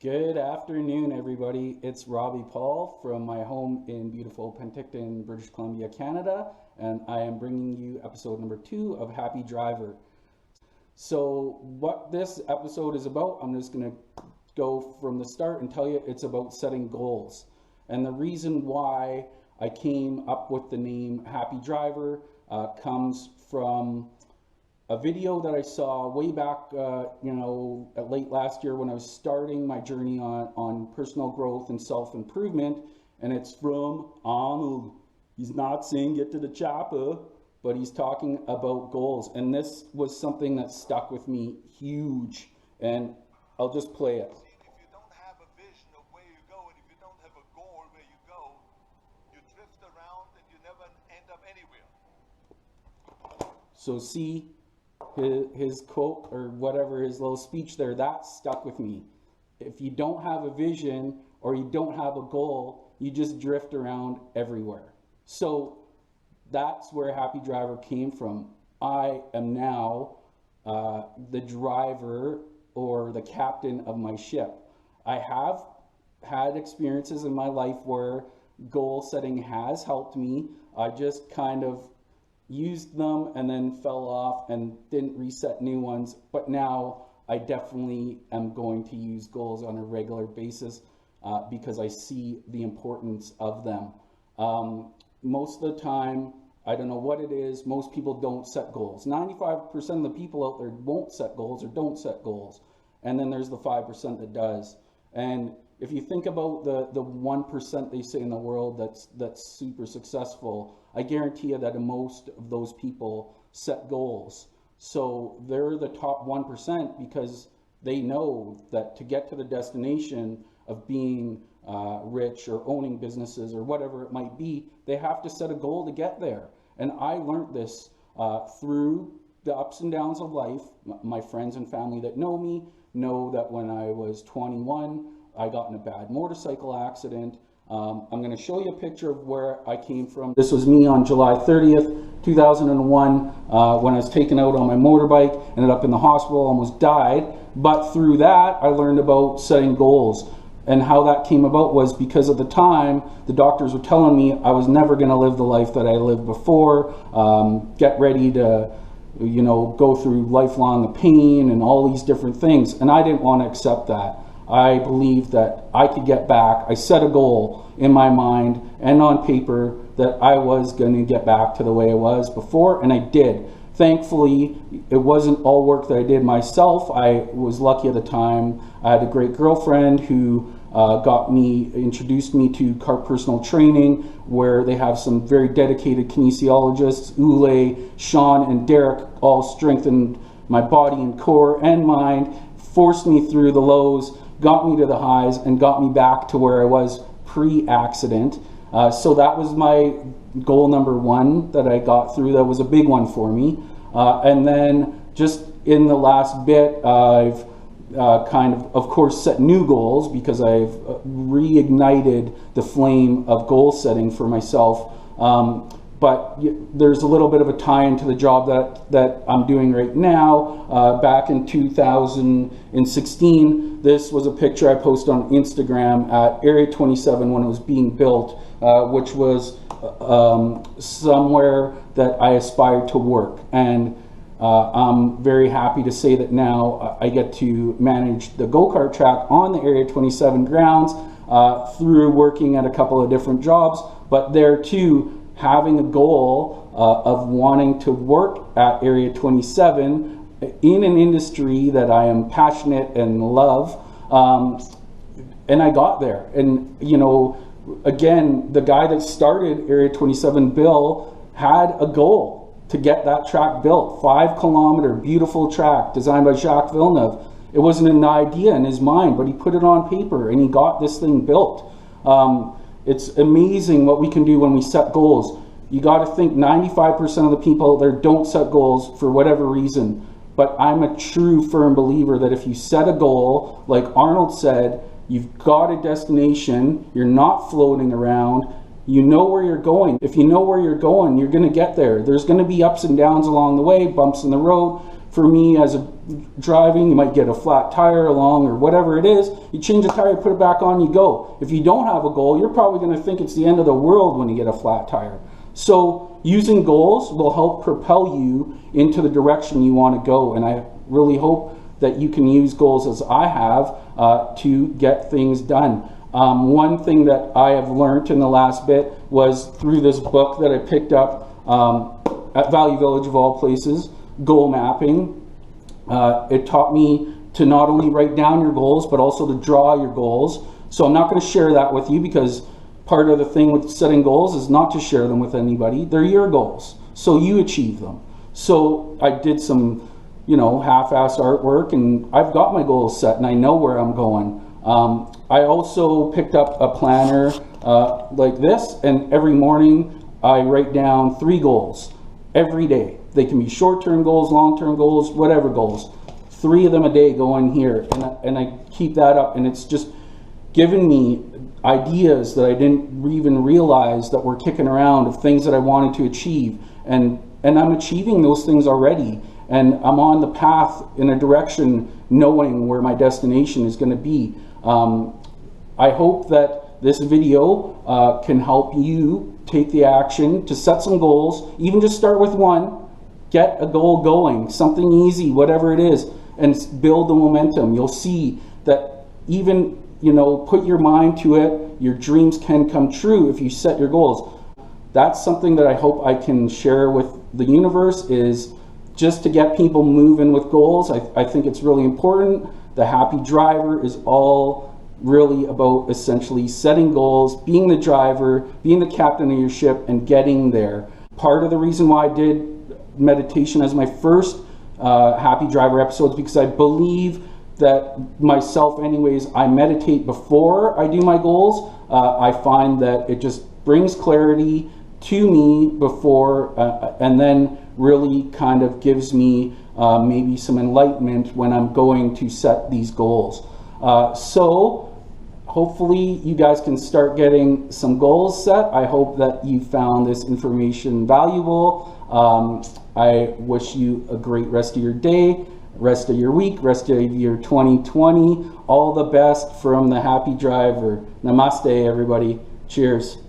Good afternoon, everybody. It's Robbie Paul from my home in beautiful Penticton, British Columbia, Canada, and I am bringing you episode number 2 of Happy Driver. So, what this episode is about, I'm just going to go from the start and tell you it's about setting goals. And the reason why I came up with the name Happy Driver comes from a video that I saw way back, late last year when I was starting my journey on personal growth and self-improvement. And it's from Arnold. He's not saying get to the chopper, but he's talking about goals. And this was something that stuck with me huge. And I'll just play it. If you don't have a vision of where you go, and if you don't have a goal where you go, you drift around and you never end up anywhere. So see, his quote or whatever, his little speech there, that stuck with me. If you don't have a vision or you don't have a goal, you just drift around everywhere. So that's where Happy Driver came from. I am now the driver or the captain of my ship. I have had experiences in my life where goal setting has helped me. I just kind of used them and then fell off and didn't reset new ones. But now I definitely am going to use goals on a regular basis because I see the importance of them. Most of the time, I don't know what it is, most people don't set goals. 95% of the people out there won't set goals or don't set goals. And then there's the 5% that does. And if you think about the 1% they say in the world that's super successful, I guarantee you that most of those people set goals. So they're the top 1% because they know that to get to the destination of being rich or owning businesses or whatever it might be, they have to set a goal to get there. And I learned this through the ups and downs of life. My friends and family that know me know that when I was 21, I got in a bad motorcycle accident. I'm going to show you a picture of where I came from. This was me on July 30th, 2001, when I was taken out on my motorbike, ended up in the hospital, almost died. But through that, I learned about setting goals. And how that came about was because at the time, the doctors were telling me I was never going to live the life that I lived before, get ready to go through lifelong pain and all these different things. And I didn't want to accept that. I believed that I could get back. I set a goal in my mind and on paper that I was going to get back to the way I was before, and I did. Thankfully, it wasn't all work that I did myself. I was lucky at the time. I had a great girlfriend who introduced me to personal training, where they have some very dedicated kinesiologists. Ule, Sean, and Derek all strengthened my body and core and mind, forced me through the lows, got me to the highs, and got me back to where I was pre-accident. So that was my goal number 1 that I got through. That was a big one for me. And then just in the last bit, I've of course, set new goals because I've reignited the flame of goal setting for myself. But there's a little bit of a tie into the job that I'm doing right now. Back in 2016, this was a picture I posted on Instagram at Area 27 when it was being built, which was somewhere that I aspired to work. And I'm very happy to say that now I get to manage the go-kart track on the Area 27 grounds through working at a couple of different jobs, but there too, having a goal of wanting to work at Area 27 in an industry that I am passionate and love. And I got there. And, again, the guy that started Area 27, Bill, had a goal to get that track built. 5-kilometer, beautiful track designed by Jacques Villeneuve. It wasn't an idea in his mind, but he put it on paper and he got this thing built. It's amazing what we can do when we set goals. You got to think 95% of the people there don't set goals for whatever reason. But I'm a true firm believer that if you set a goal, like Arnold said, you've got a destination, you're not floating around, you know where you're going. If you know where you're going, you're going to get there. There's going to be ups and downs along the way, bumps in the road, for me as a driving, you might get a flat tire along or whatever it is. You change the tire, put it back on, you go. If you don't have a goal, you're probably going to think it's the end of the world when you get a flat tire. So using goals will help propel you into the direction you want to go. And I really hope that you can use goals as I have to get things done. One thing that I have learned in the last bit was through this book that I picked up at Value Village of all places, Goal Mapping. It taught me to not only write down your goals, but also to draw your goals. So I'm not going to share that with you because part of the thing with setting goals is not to share them with anybody. They're your goals, so you achieve them. So I did some, half-assed artwork, and I've got my goals set and I know where I'm going. I also picked up a planner like this, and every morning I write down 3 goals every day. They can be short-term goals, long-term goals, whatever goals. 3 of them a day go in here, and I keep that up, and it's just given me ideas that I didn't even realize that were kicking around of things that I wanted to achieve, and I'm achieving those things already, and I'm on the path in a direction knowing where my destination is going to be. I hope that this video can help you take the action to set some goals. Even just start with 1, get a goal going, something easy, whatever it is, and build the momentum. You'll see that even, put your mind to it, your dreams can come true if you set your goals. That's something that I hope I can share with the universe, is just to get people moving with goals. I think it's really important. The Happy Driver is all really about essentially setting goals, being the driver, being the captain of your ship, and getting there. Part of the reason why I did meditation as my first Happy Driver episode is because I believe that myself anyways, I meditate before I do my goals. I find that it just brings clarity to me before and then really kind of gives me maybe some enlightenment when I'm going to set these goals. So hopefully you guys can start getting some goals set. I hope that you found this information valuable. I wish you a great rest of your day, rest of your week, rest of your 2020. All the best from the Happy Driver. Namaste, everybody. Cheers.